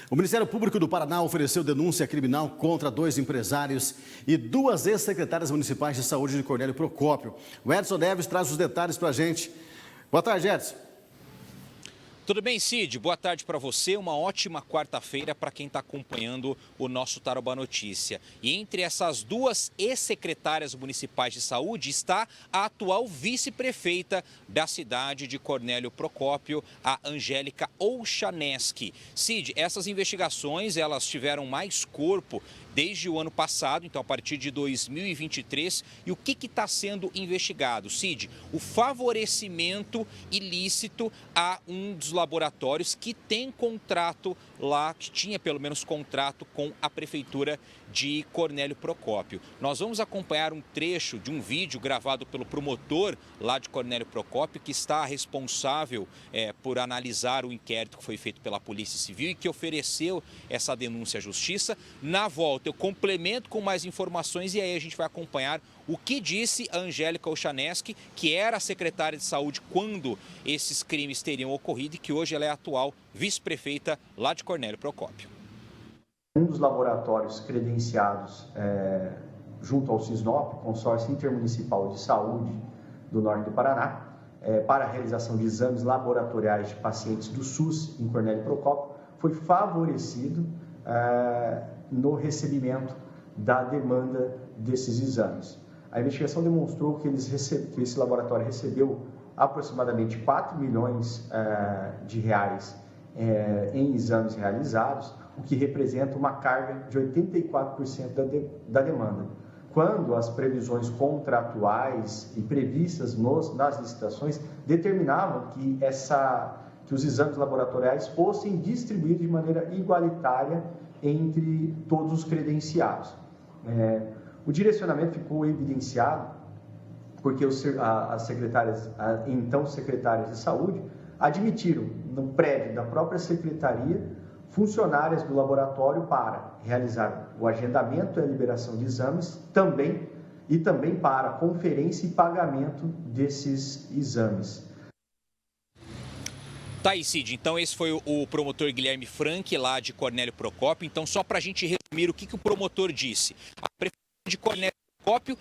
O Ministério Público do Paraná ofereceu denúncia criminal contra 2 empresários e 2 ex-secretárias municipais de saúde de Cornélio Procópio. O Edson Neves traz os detalhes para a gente. Boa tarde, Edson. Tudo bem, Cid? Boa tarde para você. Uma ótima quarta-feira para quem está acompanhando o nosso Tarobá Notícia. E entre essas 2 ex-secretárias municipais de saúde está a atual vice-prefeita da cidade de Cornélio Procópio, a Angélica Olchaneski. Cid, essas investigações elas tiveram mais corpo desde o ano passado, então a partir de 2023. E o que está sendo investigado, Cid? O favorecimento ilícito a um dos laboratórios que tem contrato lá, que tinha pelo menos contrato com a prefeitura de Cornélio Procópio. Nós vamos acompanhar um trecho de um vídeo gravado pelo promotor lá de Cornélio Procópio, que está responsável por analisar o inquérito que foi feito pela Polícia Civil e que ofereceu essa denúncia à Justiça. Na volta, eu complemento com mais informações e aí a gente vai acompanhar o que disse a Angélica Olchaneski, que era a secretária de saúde quando esses crimes teriam ocorrido e que hoje ela é a atual vice-prefeita lá de Cornélio Procópio. Um dos laboratórios credenciados junto ao Cisnop, Consórcio Intermunicipal de Saúde do Norte do Paraná, para a realização de exames laboratoriais de pacientes do SUS em Cornélio Procópio, foi favorecido no recebimento da demanda desses exames. A investigação demonstrou que esse laboratório recebeu aproximadamente 4 milhões de reais em exames realizados, o que representa uma carga de 84% da demanda. Quando as previsões contratuais e previstas nas licitações determinavam que os exames laboratoriais fossem distribuídos de maneira igualitária entre todos os credenciados. O direcionamento ficou evidenciado porque as então secretárias de saúde admitiram no prédio da própria secretaria funcionárias do laboratório para realizar o agendamento e a liberação de exames também para conferência e pagamento desses exames. Tá aí, Cid. Então esse foi o promotor Guilherme Frank, lá de Cornélio Procópio. Então só para a gente resumir o que o promotor disse. A prefeitura de Cornélio Procópio,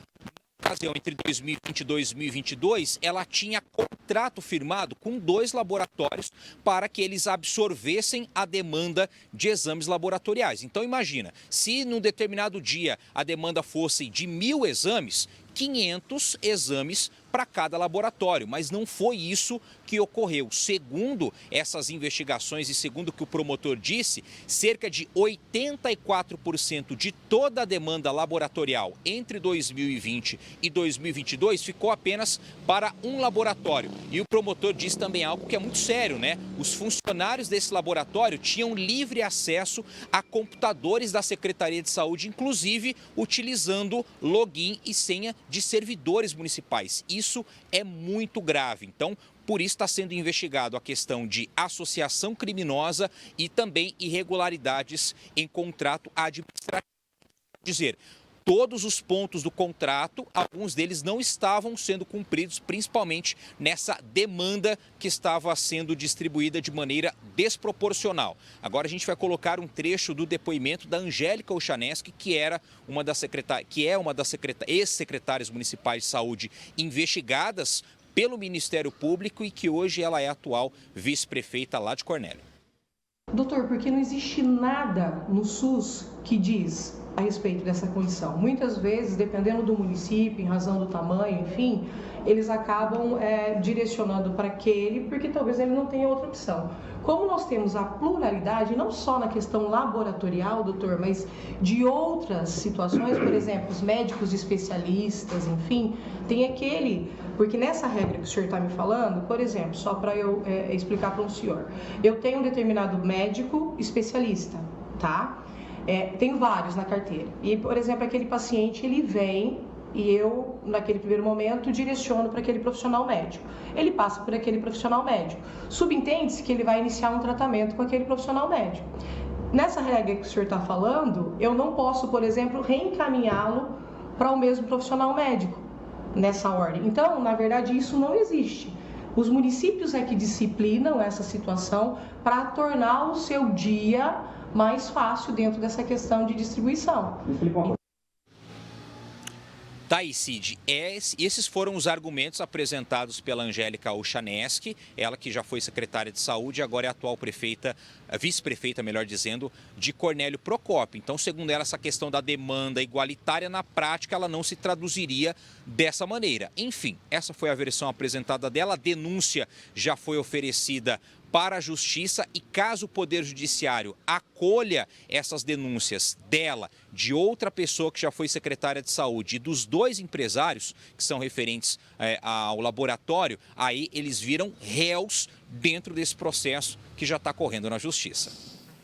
na ocasião entre 2020 e 2022, ela tinha contrato firmado com 2 laboratórios para que eles absorvessem a demanda de exames laboratoriais. Então imagina, se num determinado dia a demanda fosse de 1.000 exames, 500 exames para cada laboratório, mas não foi isso que ocorreu. Segundo essas investigações e segundo o que o promotor disse, cerca de 84% de toda a demanda laboratorial entre 2020 e 2022 ficou apenas para um laboratório. E o promotor disse também algo que é muito sério, né? Os funcionários desse laboratório tinham livre acesso a computadores da Secretaria de Saúde, inclusive utilizando login e senha de servidores municipais. Isso é muito grave. Então, por isso está sendo investigado a questão de associação criminosa e também irregularidades em contrato administrativo. Quer dizer, todos os pontos do contrato, alguns deles não estavam sendo cumpridos, principalmente nessa demanda que estava sendo distribuída de maneira desproporcional. Agora a gente vai colocar um trecho do depoimento da Angélica Olchaneski, que é uma das ex-secretárias municipais de saúde investigadas pelo Ministério Público e que hoje ela é a atual vice-prefeita lá de Cornélio. Doutor, porque não existe nada no SUS que diz a respeito dessa condição. Muitas vezes, dependendo do município, em razão do tamanho, enfim, eles acabam direcionando para aquele, porque talvez ele não tenha outra opção. Como nós temos a pluralidade, não só na questão laboratorial, doutor, mas de outras situações, por exemplo, os médicos especialistas, enfim, tem aquele... Porque nessa regra que o senhor está me falando, por exemplo, só para eu explicar para o senhor, eu tenho um determinado médico especialista, tá? Tenho vários na carteira. E, por exemplo, aquele paciente, ele vem e eu, naquele primeiro momento, direciono para aquele profissional médico. Ele passa por aquele profissional médico. Subentende-se que ele vai iniciar um tratamento com aquele profissional médico. Nessa regra que o senhor está falando, eu não posso, por exemplo, reencaminhá-lo para o mesmo profissional médico, nessa ordem. Então, na verdade, isso não existe. Os municípios é que disciplinam essa situação para tornar o seu dia mais fácil dentro dessa questão de distribuição. Tá aí, Cid, esses foram os argumentos apresentados pela Angélica Uchanesky, ela que já foi secretária de saúde e agora é a atual vice-prefeita, melhor dizendo, de Cornélio Procópio. Então, segundo ela, essa questão da demanda igualitária, na prática, ela não se traduziria dessa maneira. Enfim, essa foi a versão apresentada dela, a denúncia já foi oferecida para a Justiça e caso o Poder Judiciário acolha essas denúncias dela, de outra pessoa que já foi secretária de saúde e dos dois empresários que são referentes ao laboratório, aí eles viram réus dentro desse processo que já está correndo na Justiça.